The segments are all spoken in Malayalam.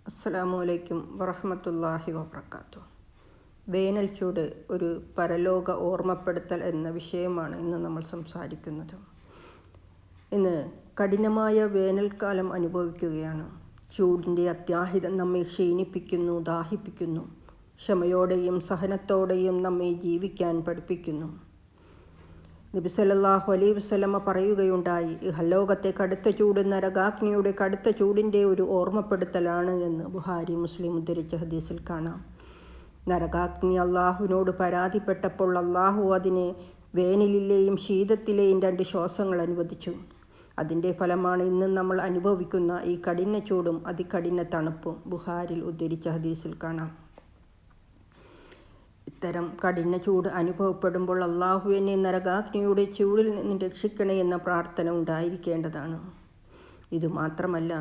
അസ്സലാമു അലൈക്കും വറഹ്മത്തുള്ളാഹി വബറകാതുഹു. വേനൽ ചൂട് ഒരു പരലോക ഓർമ്മപ്പെടുത്തൽ എന്ന വിഷയമാണ് ഇന്ന് നമ്മൾ സംസാരിക്കുന്നത്. ഇന്ന് കഠിനമായ വേനൽക്കാലം അനുഭവിക്കുകയാണ്. ചൂടിൻ്റെ അത്യാഹിതം നമ്മെ ക്ഷീണിപ്പിക്കുന്നു, ദാഹിപ്പിക്കുന്നു. ക്ഷമയോടെയും സഹനത്തോടെയും നമ്മെ ജീവിക്കാൻ പഠിപ്പിക്കുന്നു. നബി സല്ലല്ലാഹു അലൈഹി വസല്ലമ പറയുകയുണ്ടായി, ഇഹലോകത്തെ കടുത്ത ചൂട് നരകാഗ്നിയുടെ കടുത്ത ചൂടിൻ്റെ ഒരു ഓർമ്മപ്പെടുത്തലാണ് എന്ന് ബുഹാരി മുസ്ലിം ഉദ്ധരിച്ച ഹദീസിൽ കാണാം. നരകാഗ്നി അള്ളാഹുവിനോട് പരാതിപ്പെട്ടപ്പോൾ അള്ളാഹു അതിനെ വേനലിലെയും ശീതത്തിലെയും 2 ശ്വാസങ്ങൾ അനുവദിച്ചു. അതിൻ്റെ ഫലമാണ് ഇന്ന് നമ്മൾ അനുഭവിക്കുന്ന ഈ കഠിന ചൂടും അതികഠിന തണുപ്പും. ബുഹാരിൽ ഉദ്ധരിച്ച ഹദീസിൽ കാണാം. ഇത്തരം കഠിന ചൂട് അനുഭവപ്പെടുമ്പോൾ അള്ളാഹുവിനെ നരകാഗ്നിയുടെ ചൂടിൽ നിന്ന് രക്ഷിക്കണേ എന്ന പ്രാർത്ഥന ഉണ്ടായിരിക്കേണ്ടതാണ്. ഇതുമാത്രമല്ല,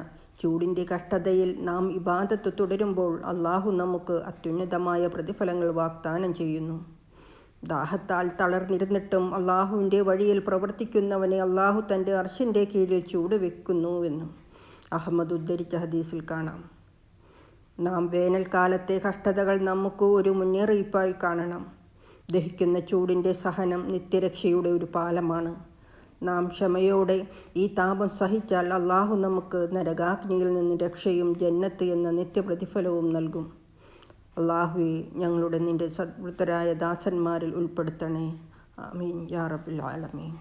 ചൂടിൻ്റെ കഷ്ടതയിൽ നാം ഇബാദത്ത് തുടരുമ്പോൾ അള്ളാഹു നമുക്ക് അത്യുന്നതമായ പ്രതിഫലങ്ങൾ വാഗ്ദാനം ചെയ്യുന്നു. ദാഹത്താൽ തളർന്നിരുന്നിട്ടും അള്ളാഹുവിൻ്റെ വഴിയിൽ പ്രവർത്തിക്കുന്നവനെ അള്ളാഹു തൻ്റെ അർശിൻ്റെ കീഴിൽ ചൂട് വെക്കുന്നുവെന്നും അഹമ്മദ് ഉദ്ധരിച്ച ഹദീസിൽ കാണാം. നാം വേനൽക്കാലത്തെ കഷ്ടതകൾ നമുക്ക് ഒരു മുന്നറിയിപ്പായി കാണണം. ദഹിക്കുന്ന ചൂടിൻ്റെ സഹനം നിത്യരക്ഷയുടെ ഒരു പാലമാണ്. നാം ക്ഷമയോടെ ഈ താപം സഹിച്ചാൽ അള്ളാഹു നമുക്ക് നരകാഗ്നിയിൽ നിന്ന് രക്ഷയും ജന്നത്ത് എന്ന നിത്യപ്രതിഫലവും നൽകും. അള്ളാഹുവേ, ഞങ്ങളുടെ നിൻ്റെ സദ്വൃത്തരായ ദാസന്മാരിൽ ഉൾപ്പെടുത്തണേ. ആമീൻ യാ റബ്ബൽ ആലമീൻ.